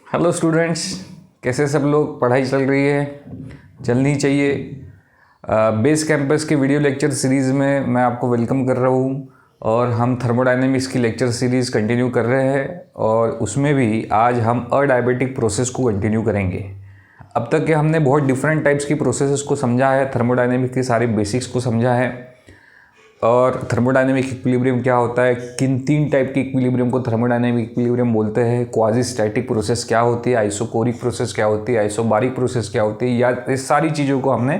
Hello students, कैसे सब लोग? पढ़ाई चल रही है, चलनी चाहिए। बेस कैंपस के वीडियो लेक्चर सीरीज़ में मैं आपको वेलकम कर रहा हूँ और हम थर्मोडायनेमिक्स की लेक्चर सीरीज़ कंटिन्यू कर रहे हैं और उसमें भी आज हम अडायबेटिक प्रोसेस को कंटिन्यू करेंगे। अब तक के हमने बहुत डिफरेंट टाइप्स की प्रोसेसेस को समझा है, थर्मोडायनेमिक्स के सारे बेसिक्स को समझा है और थर्मोडायनेमिक इक्विलिब्रियम क्या होता है, किन तीन टाइप के इक्विलिब्रियम को थर्मोडायनेमिक इक्विलिब्रियम बोलते हैं, क्वाजी स्टैटिक प्रोसेस क्या होती है, आइसोकोरिक प्रोसेस क्या होती है, आइसोबारिक प्रोसेस क्या होती है, या इस सारी चीज़ों को हमने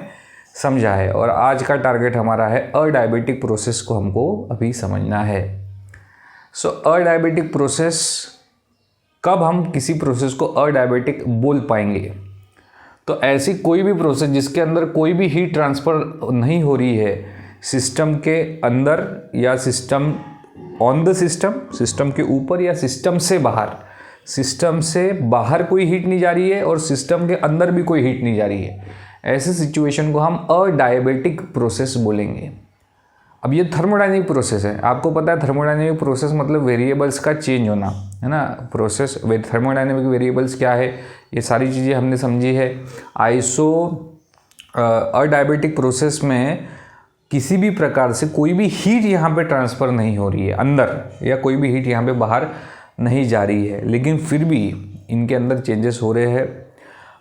समझा है। और आज का टारगेट हमारा है अडायबेटिक प्रोसेस को हमको अभी समझना है। सो अडायबेटिक प्रोसेस, कब हम किसी प्रोसेस को अडायबेटिक बोल पाएंगे? तो ऐसी कोई भी प्रोसेस जिसके अंदर कोई भी हीट ट्रांसफ़र नहीं हो रही है सिस्टम के अंदर या सिस्टम ऑन द सिस्टम के ऊपर या सिस्टम से बाहर कोई हीट नहीं जा रही है और सिस्टम के अंदर भी कोई हीट नहीं जा रही है, ऐसे सिचुएशन को हम अडायबेटिक प्रोसेस बोलेंगे। अब ये थर्मोडायनेमिक प्रोसेस है, आपको पता है थर्मोडायनेमिक प्रोसेस मतलब वेरिएबल्स का चेंज होना, है ना। प्रोसेस थर्मोडायनेमिक वेरिएबल्स क्या है, ये सारी चीज़ें हमने समझी है। अडायबेटिक प्रोसेस में किसी भी प्रकार से कोई भी हीट यहाँ पे ट्रांसफ़र नहीं हो रही है अंदर, या कोई भी हीट यहाँ पे बाहर नहीं जा रही है, लेकिन फिर भी इनके अंदर चेंजेस हो रहे हैं।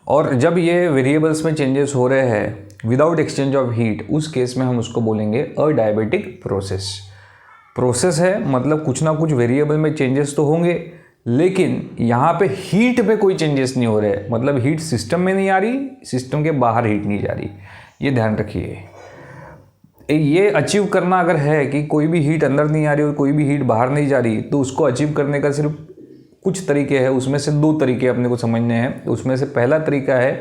और जब ये वेरिएबल्स में चेंजेस हो रहे हैं विदाउट एक्सचेंज ऑफ हीट, उस केस में हम उसको बोलेंगे अडायबेटिक प्रोसेस। प्रोसेस है मतलब कुछ ना कुछ वेरिएबल में चेंजेस तो होंगे, लेकिन यहाँ पे हीट में कोई चेंजेस नहीं हो रहे, मतलब हीट सिस्टम में नहीं आ रही, सिस्टम के बाहर हीट नहीं जा रही। ये ध्यान रखिए। ये अचीव करना अगर है कि कोई भी हीट अंदर नहीं आ रही और कोई भी हीट बाहर नहीं जा रही, तो उसको अचीव करने का सिर्फ कुछ तरीके हैं। उसमें से दो तरीके अपने को समझने हैं। उसमें से पहला तरीका है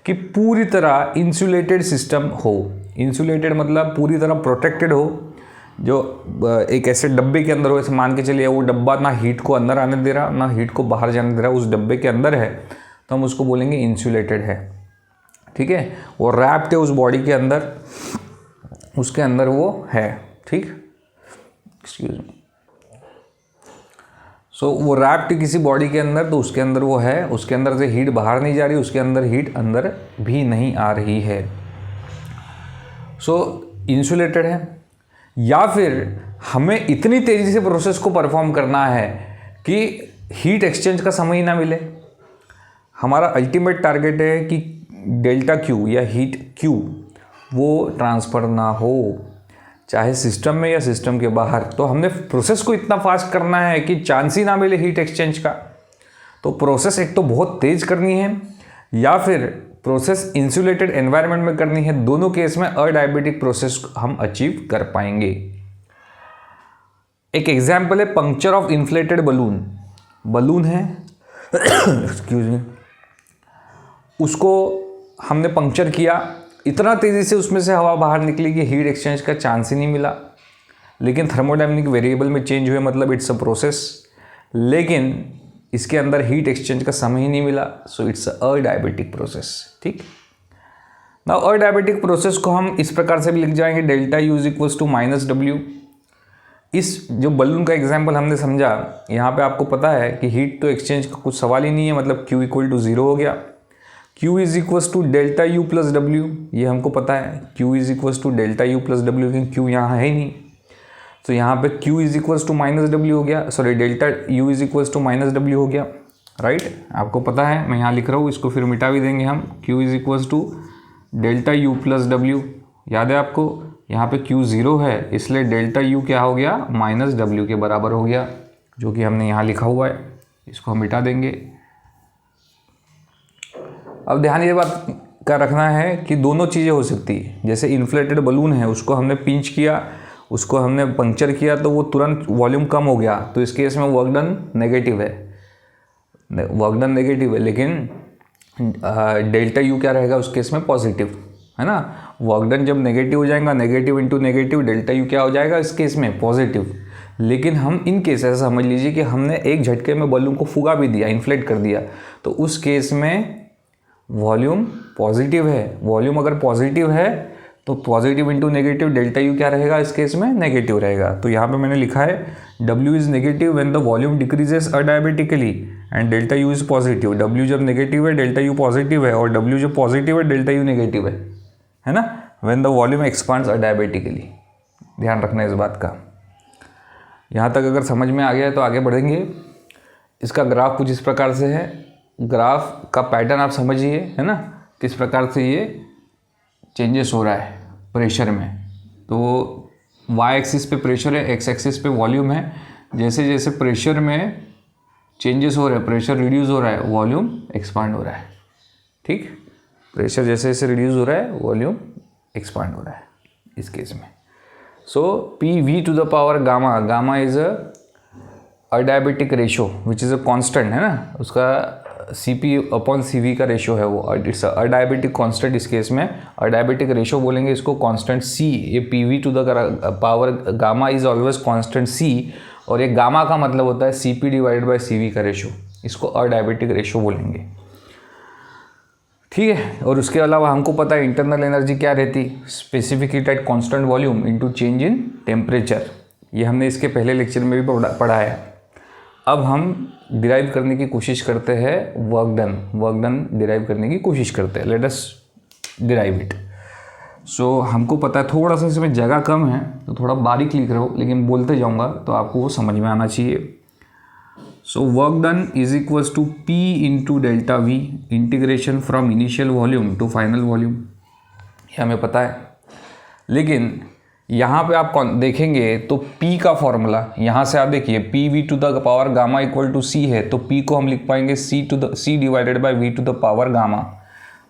कि पूरी तरह इंसुलेटेड सिस्टम हो। इंसुलेटेड मतलब पूरी तरह प्रोटेक्टेड हो, जो एक ऐसे डब्बे के अंदर हो, ऐसे मान के चलिए वो डब्बा ना हीट को अंदर आने दे रहा ना हीट को बाहर जाने दे रहा, उस डब्बे के अंदर है, तो हम उसको बोलेंगे इंसुलेटेड है। ठीक है, वो रैप्ड है उस बॉडी के अंदर, उसके अंदर वो है। ठीक, एक्सक्यूज मी। सो वो रैप्ड किसी बॉडी के अंदर, तो उसके अंदर वो है, उसके अंदर से हीट बाहर नहीं जा रही, उसके अंदर हीट अंदर भी नहीं आ रही है। सो इंसुलेटेड है। या फिर हमें इतनी तेज़ी से प्रोसेस को परफॉर्म करना है कि हीट एक्सचेंज का समय ही ना मिले। हमारा अल्टीमेट टारगेट है कि डेल्टा क्यू या हीट क्यू वो ट्रांसफ़र ना हो, चाहे सिस्टम में या सिस्टम के बाहर। तो हमने प्रोसेस को इतना फास्ट करना है कि चांस ही ना मिले हीट एक्सचेंज का। तो प्रोसेस एक तो बहुत तेज़ करनी है या फिर प्रोसेस इंसुलेटेड एनवायरनमेंट में करनी है। दोनों केस में अडायबेटिक प्रोसेस हम अचीव कर पाएंगे। एक एग्जाम्पल है पंक्चर ऑफ इन्फ्लेटेड बलून है एक्सक्यूज मी, उसको हमने पंक्चर किया, इतना तेज़ी से उसमें से हवा बाहर निकली कि हीट एक्सचेंज का चांस ही नहीं मिला। लेकिन थर्मोडायनेमिक वेरिएबल में चेंज हुए मतलब इट्स अ प्रोसेस, लेकिन इसके अंदर हीट एक्सचेंज का समय ही नहीं मिला, so it's a adiabatic process. ठीक, नाउ अडायबेटिक प्रोसेस को हम इस प्रकार से भी लिख जाएंगे, delta U is equals to minus W. इस जो बलून का एग्जाम्पल हमने समझा, यहाँ पे आपको पता है कि हीट तो एक्सचेंज का कुछ सवाल ही नहीं है, मतलब Q इक्वल टू 0 हो गया। Q is equals to delta U plus W, ये हमको पता है। Q is equals to delta U plus W, लेकिन Q यहाँ है ही नहीं, तो यहाँ पे Q is equals to minus W हो गया, sorry delta U is equals to minus W हो गया। राइट, आपको पता है, मैं यहाँ लिख रहा हूँ, इसको फिर मिटा भी देंगे हम। Q is equals to delta U plus W, याद है आपको, यहाँ पे Q 0 है, इसलिए डेल्टा U क्या हो गया, माइनस डब्ल्यू के बराबर हो गया, जो कि हमने यहाँ लिखा हुआ है। इसको हम मिटा देंगे। अब ध्यान ये बात का रखना है कि दोनों चीज़ें हो सकती है। जैसे इन्फ्लेटेड बलून है, उसको हमने पिंच किया, उसको हमने पंक्चर किया, तो वो तुरंत वॉल्यूम कम हो गया, तो इस केस में वर्क डन नेगेटिव है, लेकिन डेल्टा यू क्या रहेगा उस केस में, पॉजिटिव, है ना। वर्क डन जब नेगेटिव हो जाएगा, negative into negative, delta U क्या हो जाएगा इस केस में, पॉजिटिव। लेकिन हम इन केस ऐसा समझ लीजिए कि हमने एक झटके में बलून को फुगा भी दिया, इन्फ्लेट कर दिया, तो उस केस में वॉल्यूम पॉजिटिव है। वॉल्यूम अगर पॉजिटिव है तो positive into negative, delta U क्या रहेगा इस केस में, नेगेटिव रहेगा। तो यहाँ पे मैंने लिखा है W is negative when the volume decreases adiabatically and delta U is positive. W जब नेगेटिव है डेल्टा यू पॉजिटिव है, और डब्ल्यू जब पॉजिटिव है डेल्टा यू नेगेटिव है ना, व्हेन द वॉल्यूम एक्सपांड्स अडायबेटिकली। ध्यान रखना इस बात का। यहाँ तक अगर समझ में आ गया है तो आगे बढ़ेंगे। इसका ग्राफ कुछ इस प्रकार से है। ग्राफ का पैटर्न आप समझिए, है ना, किस प्रकार से ये चेंजेस हो रहा है प्रेशर में। तो वाई एक्सिस पे प्रेशर है, एक्स एक्सिस पे वॉल्यूम है। जैसे जैसे प्रेशर में चेंजेस हो रहे हैं, प्रेशर रिड्यूस हो रहा है, वॉल्यूम एक्सपांड हो रहा है। ठीक, प्रेशर जैसे जैसे रिड्यूस हो रहा है वॉल्यूम एक्सपांड हो रहा है इस केस में। So P V to the power gamma, gamma is adiabatic ratio which is a constant, है ना, उसका C P upon C V का रेशो है वो, इट्स अ डायबिटिक कांस्टेंट। इस केस में डायबिटिक रेशो बोलेंगे इसको, कांस्टेंट सी। ये P V to the power gamma is always constant C, और ये गामा का मतलब होता है C P divided by C V का रेशो, इसको अडायबिटिक रेशो बोलेंगे। ठीक है, और उसके अलावा हमको पता है इंटरनल एनर्जी क्या रहती, specific heat at constant volume into change in temperature. ये हमने इसके पहले लेक्चर में भी पढ़ा है। अब हम डिराइव करने की कोशिश करते हैं वर्क डन डिराइव करने की कोशिश करते हैं। Let us derive it. So हमको पता है थोड़ा सा इसमें जगह कम है तो थोड़ा बारीक लिख रहा हूँ, लेकिन बोलते जाऊँगा तो आपको वो समझ में आना चाहिए। So work done is equals to P into delta V, integration from initial volume to final volume, ये हमें पता है। लेकिन यहाँ पे आप देखेंगे तो P का फॉर्मूला यहाँ से आप देखिए P V to the power gamma equal to C है, तो P को हम लिख पाएंगे C divided by V to the power gamma.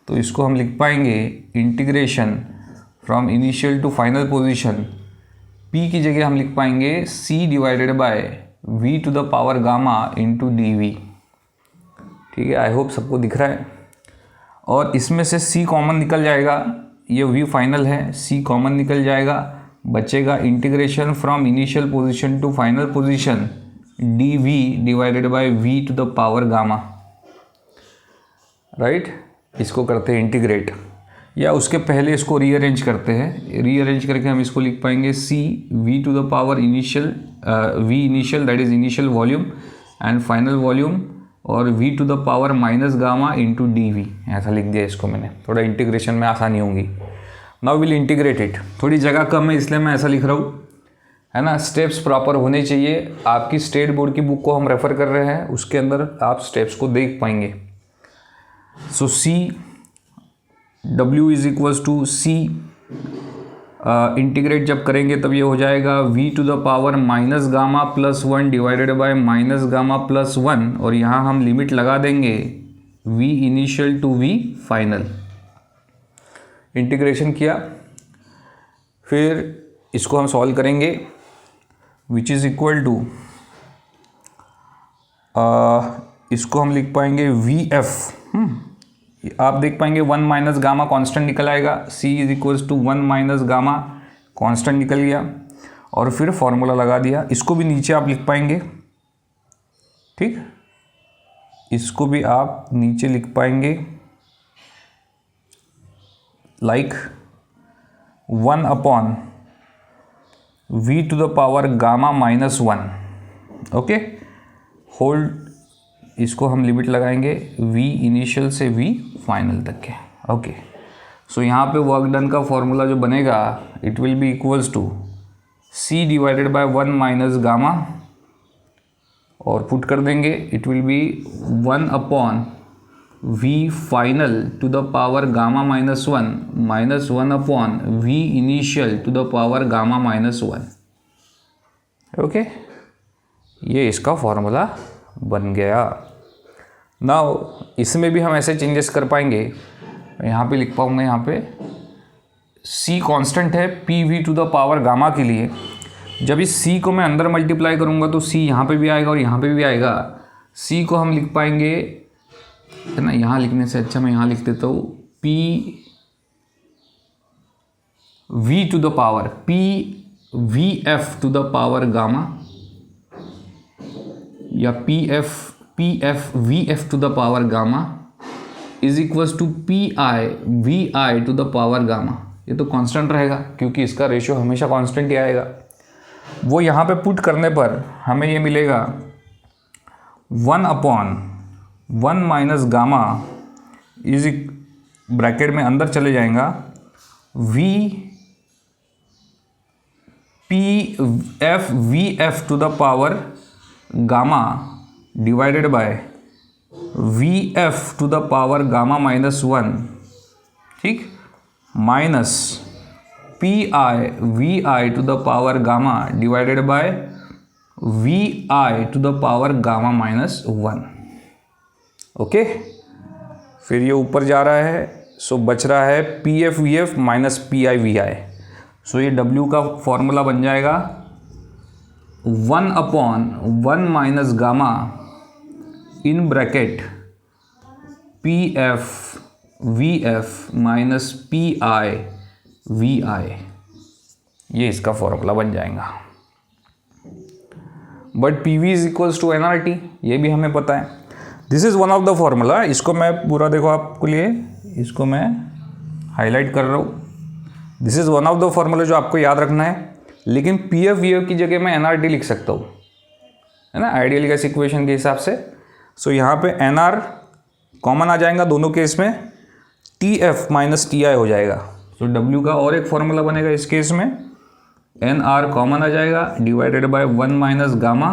तो इसको हम लिख पाएंगे integration from initial to final position, P की जगह हम लिख पाएंगे C divided by V to the power gamma into D V. ठीक है, आई होप सबको दिख रहा है। और इसमें से C कॉमन निकल जाएगा, ये V फाइनल है, C कॉमन निकल जाएगा, बचेगा integration from initial position to final position D V divided by V to the power gamma. Right, इसको करते हैं इंटीग्रेट, या उसके पहले इसको रीअरेंज करते हैं। रीअरेंज करके हम इसको लिख पाएंगे C V to the power initial V initial that is initial volume and final volume, और V to the power minus gamma into D V, ऐसा लिख दिया इसको मैंने, थोड़ा इंटीग्रेशन में आसानी होगी। Now will integrate it. थोड़ी जगह कम है इसलिए मैं ऐसा लिख रहा हूँ, है ना। स्टेप्स प्रॉपर होने चाहिए। आपकी स्टेट बोर्ड की बुक को हम रेफ़र कर रहे हैं, उसके अंदर आप स्टेप्स को देख पाएंगे। So C W is equals to C, integrate जब करेंगे तब ये हो जाएगा V to the power minus gamma plus 1 divided by minus gamma plus 1, और यहाँ हम लिमिट लगा देंगे V initial to V final. Integration किया, फिर इसको हम सॉल्व करेंगे, विच इज़ इक्वल टू इसको हम लिख पाएंगे VF। आप देख पाएंगे 1 माइनस गामा कॉन्स्टेंट निकल आएगा, C is equals to 1 minus gamma constant निकल गया, और फिर फॉर्मूला लगा दिया। इसको भी नीचे आप लिख पाएंगे, ठीक, इसको भी आप नीचे लिख पाएंगे like 1 upon V to the power gamma minus 1। Okay, hold, इसको हम लिमिट लगाएंगे V इनिशियल से V फाइनल तक के। ओके, सो यहाँ पे वर्क डन का फॉर्मूला जो बनेगा it will be equals to C divided by 1 minus gamma, और पुट कर देंगे, it will be 1 upon V final to the power gamma minus 1 minus 1 upon V initial to the power gamma minus 1। Okay, ये इसका formula बन गया। Now इसमें भी हम ऐसे चेंजेस कर पाएंगे, यहाँ पे लिख पाऊंगा, यहाँ पे C कांस्टेंट है P V to the power gamma के लिए। जब इस C को मैं अंदर मल्टीप्लाई करूँगा तो C यहाँ पे भी आएगा और यहाँ पे भी आएगा। C को हम लिख पाएंगे, है ना, यहाँ लिखने से अच्छा मैं यहाँ लिख देता हूँ P V to the power P V F to the power gamma, या P F V F to the power gamma is equals to P I V I to the power gamma. ये तो constant रहेगा क्योंकि इसका ratio हमेशा constant ही आएगा। वो यहाँ पे पुट करने पर हमें ये मिलेगा 1/1 माइनस गामा इज ब्रैकेट में अंदर चले जाएगा VF to the power gamma divided by VF to the power gamma -1, ठीक, minus VI to the power gamma divided by VI to the power gamma -1। Okay, फिर ये ऊपर जा रहा है, सो बच रहा है PF VF minus PI VI। So ये W का फॉर्मूला बन जाएगा 1/1 minus gamma in bracket PF VF minus PI VI, ये इसका फॉर्मूला बन जाएगा। But PV is equals to NRT, ये भी हमें पता है। This is one of the formula. इसको मैं पूरा देखो आपके लिए, इसको मैं हाईलाइट कर रहा हूँ। This is one of the formula जो आपको याद रखना है। लेकिन PF VF की जगह मैं NRT लिख सकता हूँ, है ना, आइडियल गैस इक्वेशन के हिसाब से। सो यहाँ पे NR कॉमन आ जाएगा दोनों केस में, TF माइनस TI हो जाएगा। तो W का और एक फॉर्मूला बनेगा इस केस में, NR कॉमन आ जाएगा डिवाइडेड बाय 1 माइनस गामा,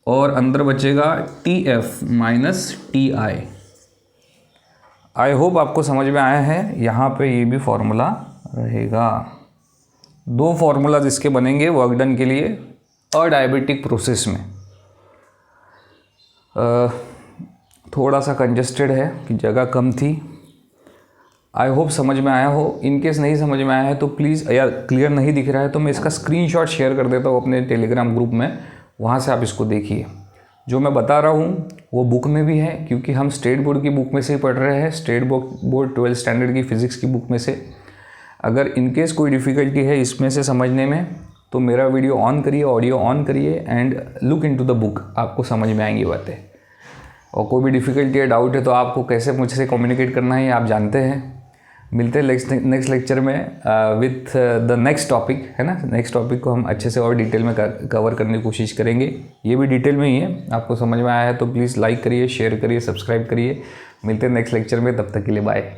और अंदर बचेगा TF minus TI। I hope आपको समझ में आया है। यहाँ पे ये भी फॉर्मूला रहेगा। 2 फार्मूलाज इसके बनेंगे वर्क डन के लिए अडायबिटिक प्रोसेस में। थोड़ा सा कंजस्टेड है कि जगह कम थी। आई होप समझ में आया हो। इनकेस नहीं समझ में आया है तो प्लीज़, या क्लियर नहीं दिख रहा है तो मैं इसका स्क्रीनशॉट शेयर कर देता हूँ अपने टेलीग्राम ग्रुप में, वहाँ से आप इसको देखिए। जो मैं बता रहा हूँ वो बुक में भी है, क्योंकि हम स्टेट बोर्ड की बुक में से ही पढ़ रहे हैं, स्टेट बोर्ड 12th स्टैंडर्ड की फ़िज़िक्स की बुक में से। अगर इनकेस कोई डिफ़िकल्टी है इसमें से समझने में तो मेरा वीडियो ऑन करिए, ऑडियो ऑन करिए and look into the book, आपको समझ में आएंगी बातें। और कोई भी डिफ़िकल्टी या डाउट है तो आपको कैसे मुझसे कम्युनिकेट करना है ये आप जानते हैं। मिलते हैं नेक्स्ट लेक्चर में विथ द नेक्स्ट टॉपिक, है ना। नेक्स्ट टॉपिक को हम अच्छे से और डिटेल में कवर करने की कोशिश करेंगे। ये भी डिटेल में ही है। आपको समझ में आया है तो प्लीज़ लाइक करिए, शेयर करिए, सब्सक्राइब करिए। मिलते हैं नेक्स्ट लेक्चर में, तब तक के लिए बाय।